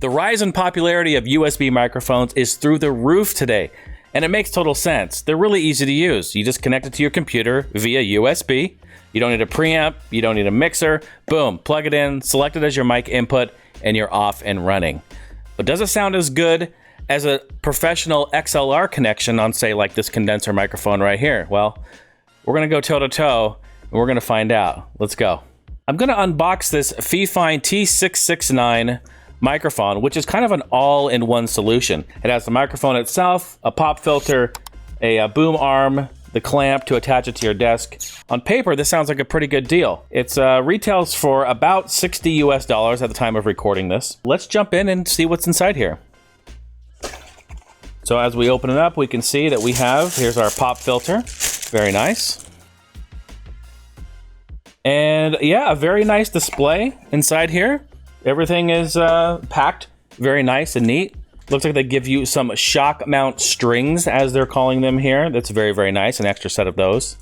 The rise in popularity of USB microphones is through the roof today, and it makes total sense. They're really easy to use. You just connect it to your computer via USB. You don't need a preamp, you don't need a mixer. Boom, plug it in, select it as your mic input, and you're off and running. But does it sound as good as a professional XLR connection on, say, like this condenser microphone right here? Well, we're gonna go toe-to-toe, and we're gonna find out. Let's go. I'm gonna unbox this Fifine T669 microphone, which is kind of an all-in-one solution. It has the microphone itself, a pop filter, a boom arm, the clamp to attach it to your desk. On paper, this sounds like a pretty good deal. It's retails for about $60 US at the time of recording this. Let's jump in and see what's inside here. So as we open it up, we can see that we have, here's our pop filter. Very nice. And yeah, a very nice display inside here. Everything is packed very nice and neat. Looks like they give you some shock mount strings, as they're calling them here. That's very, very nice, an extra set of those.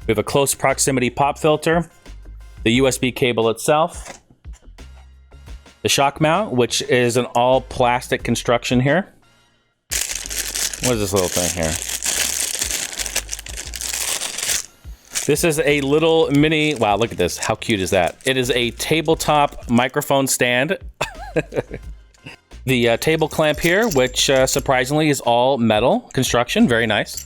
We have a close proximity pop filter, the USB cable itself, the shock mount, which is an all plastic construction here. What is this little thing here? This is a little mini, wow, look at this. How cute is that? It is a tabletop microphone stand. The table clamp here, which surprisingly is all metal construction, very nice.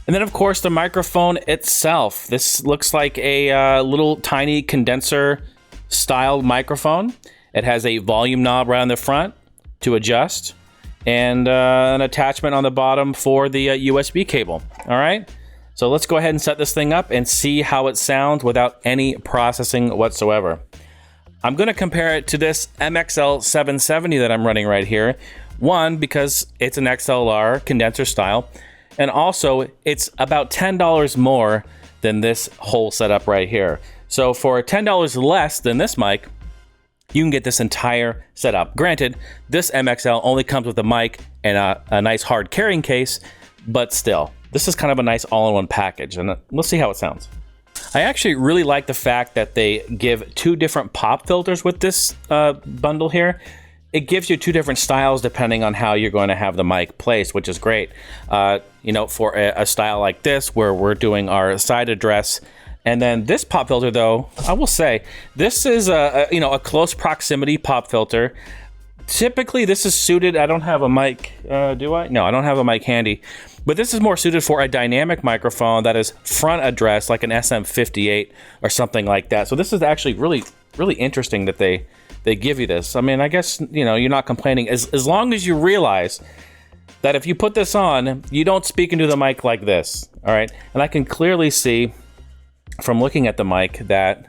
And then of course the microphone itself. This looks like a little tiny condenser style microphone. It has a volume knob right on the front to adjust, and an attachment on the bottom for the USB cable. All right, so let's go ahead and set this thing up and see how it sounds without any processing whatsoever. I'm going to compare it to this MXL 770 that I'm running right here. One, because it's an XLR condenser style, and also it's about $10 more than this whole setup right here. So for $10 less than this mic, you can get this entire setup. Granted, this MXL only comes with a mic and a nice hard carrying case, but still, this is kind of a nice all-in-one package, and let's see how it sounds. I actually really like the fact that they give two different pop filters with this bundle here. It gives you two different styles depending on how you're going to have the mic placed, which is great. You know, for a style like this, where we're doing our side address. And then this pop filter, though, I will say, this is a close proximity pop filter. Typically, this is suited, I don't have a mic, do I? No, I don't have a mic handy. But this is more suited for a dynamic microphone that is front address, like an SM58 or something like that. So this is actually really, really interesting that they give you this. I mean, I guess, you know, you're not complaining as long as you realize that if you put this on, you don't speak into the mic like this, all right? And I can clearly see from looking at the mic that,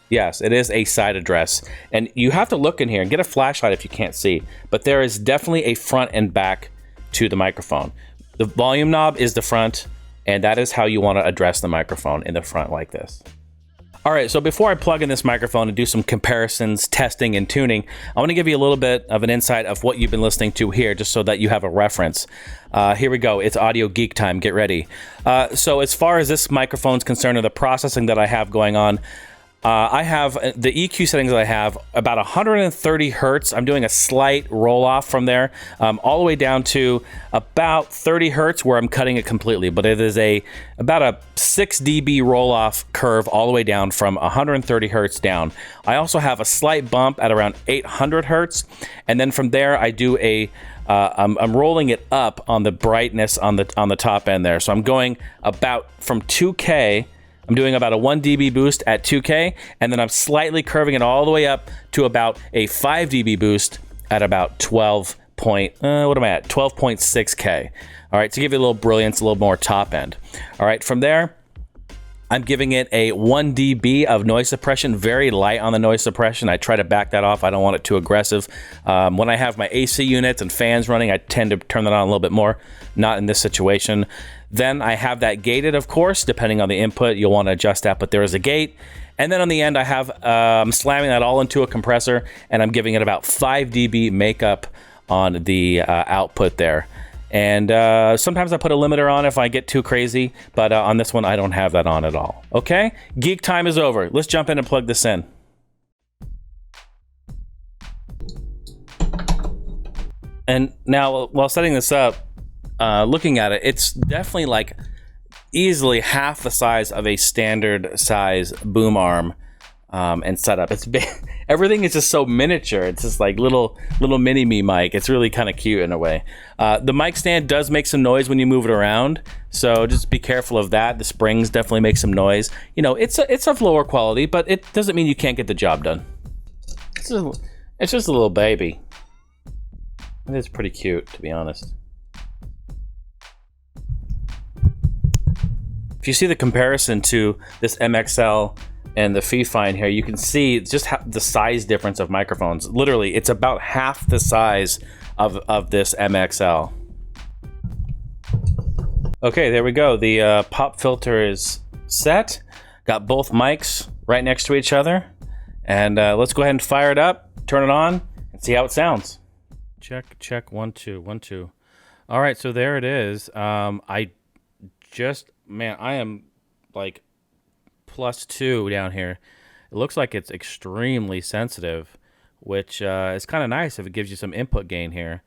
yes, it is a side address. And you have to look in here and get a flashlight if you can't see. But there is definitely a front and back to the microphone. The volume knob is the front, and that is how you want to address the microphone, in the front like this. All right, so before I plug in this microphone and do some comparisons, testing, and tuning, I want to give you a little bit of an insight of what you've been listening to here, just so that you have a reference. Here we go. It's audio geek time. Get ready. So as far as this microphone's concerned, or the processing that I have going on, I have the EQ settings that I have about 130 hertz. I'm doing a slight roll off from there, all the way down to about 30 hertz where I'm cutting it completely. But it is about a 6 dB roll off curve all the way down from 130 hertz down. I also have a slight bump at around 800 hertz. And then from there, I do I'm rolling it up on the brightness on the top end there. So I'm going about from 2K. I'm doing about a 1 dB boost at 2K, and then I'm slightly curving it all the way up to about a 5 dB boost at about 12.6K. All right, to give you a little brilliance, a little more top end. All right, from there, I'm giving it a 1 dB of noise suppression, very light on the noise suppression. I try to back that off. I don't want it too aggressive. When I have my AC units and fans running, I tend to turn that on a little bit more. Not in this situation. Then I have that gated, of course, depending on the input, you'll want to adjust that, but there is a gate. And then on the end, I have, I'm slamming that all into a compressor, and I'm giving it about 5 dB makeup on the output there. And sometimes I put a limiter on if I get too crazy, but on this one, I don't have that on at all. Okay, geek time is over. Let's jump in and plug this in. And now, while setting this up, looking at it, it's definitely like easily half the size of a standard size boom arm and setup. It's big. Everything is just so miniature. It's just like little mini me mic. It's really kind of cute in a way. The mic stand does make some noise when you move it around, so just be careful of that. The springs definitely make some noise. You know, it's of lower quality, but it doesn't mean you can't get the job done. It's just a little baby. It is pretty cute, to be honest. If you see the comparison to this MXL and the Fifine here, you can see just the size difference of microphones. Literally, it's about half the size of this MXL. Okay, there we go. The pop filter is set. Got both mics right next to each other. And let's go ahead and fire it up, turn it on, and see how it sounds. Check, 1 2 1 2. All right, so there it is. Man, I am like +2 down here. It looks like it's extremely sensitive, which is kind of nice if it gives you some input gain here.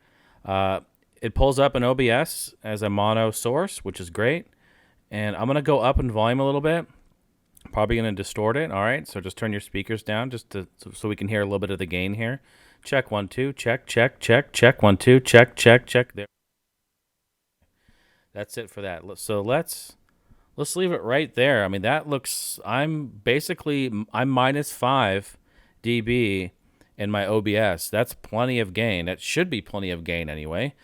It pulls up an OBS as a mono source, which is great. And I'm going to go up in volume a little bit. Probably going to distort it. All right, so just turn your speakers down so we can hear a little bit of the gain here. Check 1 2, check 1 2, check. There. That's it for that. So let's leave it right there. I mean, that looks, I'm -5 dB in my OBS. That's plenty of gain. That should be plenty of gain anyway.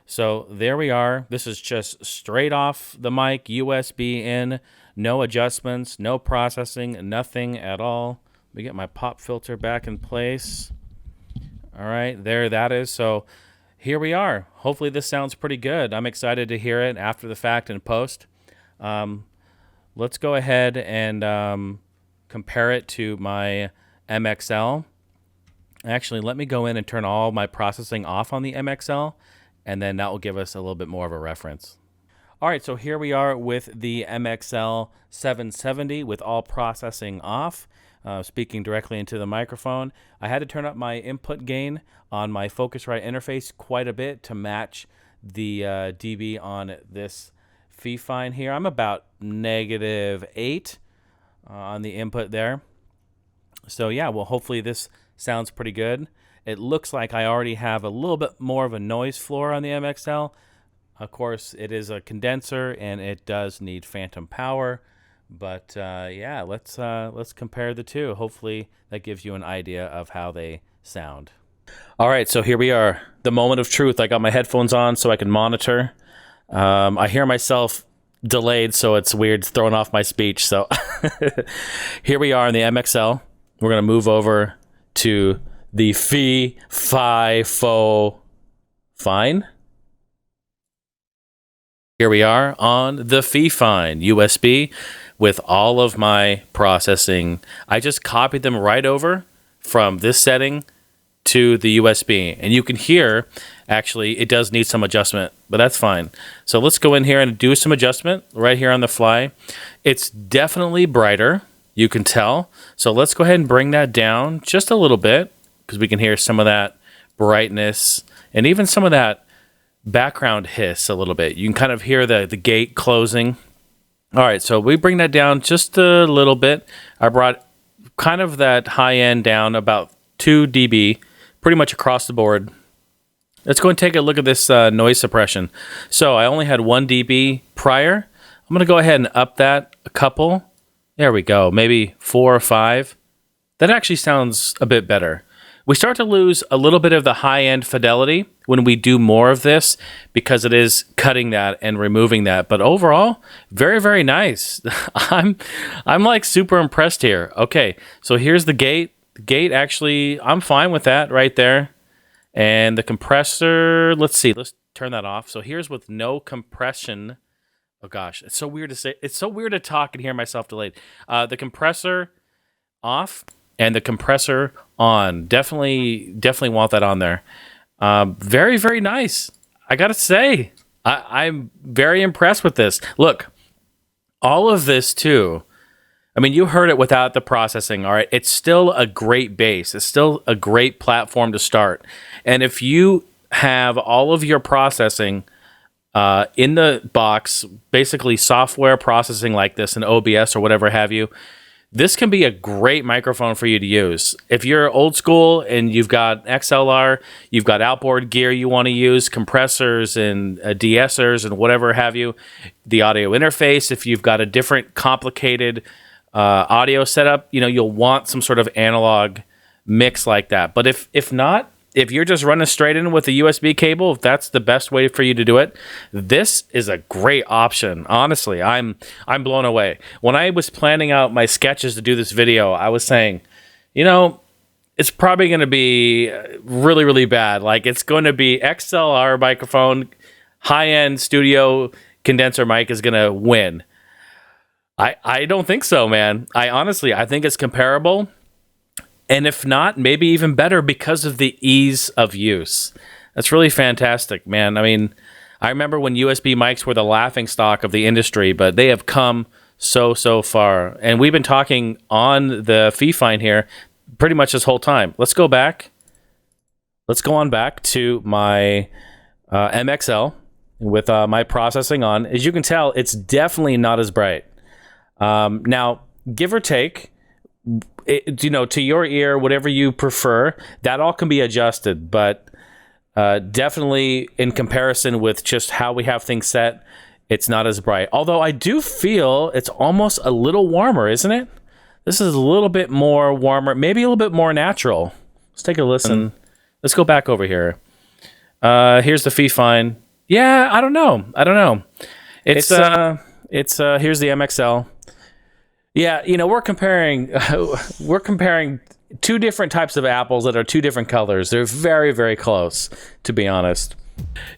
So there we are. This is just straight off the mic, USB in, no adjustments, no processing, nothing at all. Let me get my pop filter back in place. All right, there that is. So here we are. Hopefully this sounds pretty good. I'm excited to hear it after the fact and post. Let's go ahead and compare it to my MXL. Actually, let me go in and turn all my processing off on the MXL, and then that will give us a little bit more of a reference. All right, so here we are with the MXL 770 with all processing off. Speaking directly into the microphone. I had to turn up my input gain on my Focusrite interface quite a bit to match the dB on this Fifine here. I'm about -8 on the input there. So yeah, well, hopefully this sounds pretty good. It looks like I already have a little bit more of a noise floor on the MXL. Of course, it is a condenser and it does need phantom power. But yeah, let's compare the two. Hopefully that gives you an idea of how they sound. All right, so here we are. The moment of truth. I got my headphones on so I can monitor. I hear myself delayed, so it's weird. It's throwing off my speech. So here we are in the MXL. We're going to move over to the Fifine. Here we are on the Fifine USB with all of my processing. I just copied them right over from this setting to the USB. And you can hear, actually, it does need some adjustment, but that's fine. So let's go in here and do some adjustment right here on the fly. It's definitely brighter, you can tell. So let's go ahead and bring that down just a little bit because we can hear some of that brightness and even some of that background hiss a little bit. You can kind of hear the gate closing. All right, so we bring that down just a little bit. I brought kind of that high end down about 2 dB, pretty much across the board. Let's go and take a look at this noise suppression. So I only had 1 dB prior. I'm going to go ahead and up that a couple. There we go, maybe 4 or 5. That actually sounds a bit better. We start to lose a little bit of the high-end fidelity when we do more of this because it is cutting that and removing that. But overall, very, very nice. I'm like super impressed here. Okay, so here's the gate. The gate actually, I'm fine with that right there. And the compressor, let's see, let's turn that off. So here's with no compression. Oh gosh, it's so weird to say. It's so weird to talk and hear myself delayed. The compressor off. And the compressor on. Definitely want that on there. Very, very nice. I gotta say, I'm very impressed with this. Look, all of this too. I mean, you heard it without the processing, all right? It's still a great base. It's still a great platform to start. And if you have all of your processing in the box, basically software processing like this in OBS or whatever have you, this can be a great microphone for you to use. If you're old school and you've got XLR, you've got outboard gear you want to use, compressors and de-essers and whatever have you, the audio interface, if you've got a different complicated audio setup, you'll want some sort of analog mix like that. But if not, if you're just running straight in with a USB cable, if that's the best way for you to do it, this is a great option. Honestly, I'm blown away. When I was planning out my sketches to do this video, I was saying, it's probably going to be really, really bad. Like, it's going to be XLR microphone, high-end studio condenser mic is going to win. I don't think so, man. I think it's comparable. And if not, maybe even better because of the ease of use. That's really fantastic, man. I mean, I remember when USB mics were the laughingstock of the industry, but they have come so far. And we've been talking on the Fifine here pretty much this whole time. Let's go back. Let's go on back to my MXL with my processing on. As you can tell, it's definitely not as bright. Now, give or take, to your ear, whatever you prefer, that all can be adjusted, but definitely in comparison with just how we have things set, it's not as bright. Although I do feel it's almost a little warmer, isn't it? This is a little bit more warmer, maybe a little bit more natural. Let's take a listen. Let's go back over here. Here's the Fifine. Yeah, I don't know. It's here's the MXL. Yeah, we're comparing two different types of apples that are two different colors. They're very, very close, to be honest.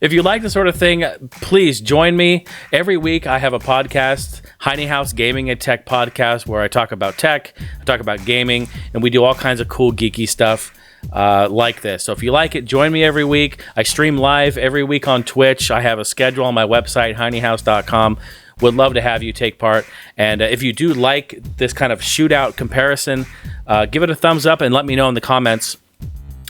If you like this sort of thing, please join me. Every week I have a podcast, Heine House Gaming and Tech Podcast, where I talk about tech, I talk about gaming, and we do all kinds of cool geeky stuff like this. So if you like it, join me every week. I stream live every week on Twitch. I have a schedule on my website, heinehouse.com. Would love to have you take part. And if you do like this kind of shootout comparison, give it a thumbs up and let me know in the comments.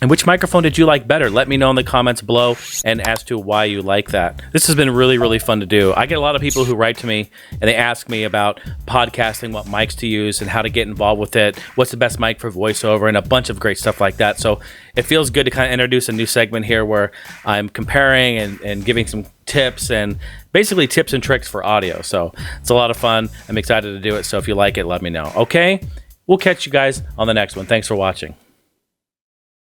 And which microphone did you like better? Let me know in the comments below and as to why you like that. This has been really, really fun to do. I get a lot of people who write to me and they ask me about podcasting, what mics to use and how to get involved with it, what's the best mic for voiceover, and a bunch of great stuff like that. So it feels good to kind of introduce a new segment here where I'm comparing and giving some tips and basically tips and tricks for audio. So it's a lot of fun. I'm excited to do it. So if you like it, let me know. Okay? We'll catch you guys on the next one. Thanks for watching.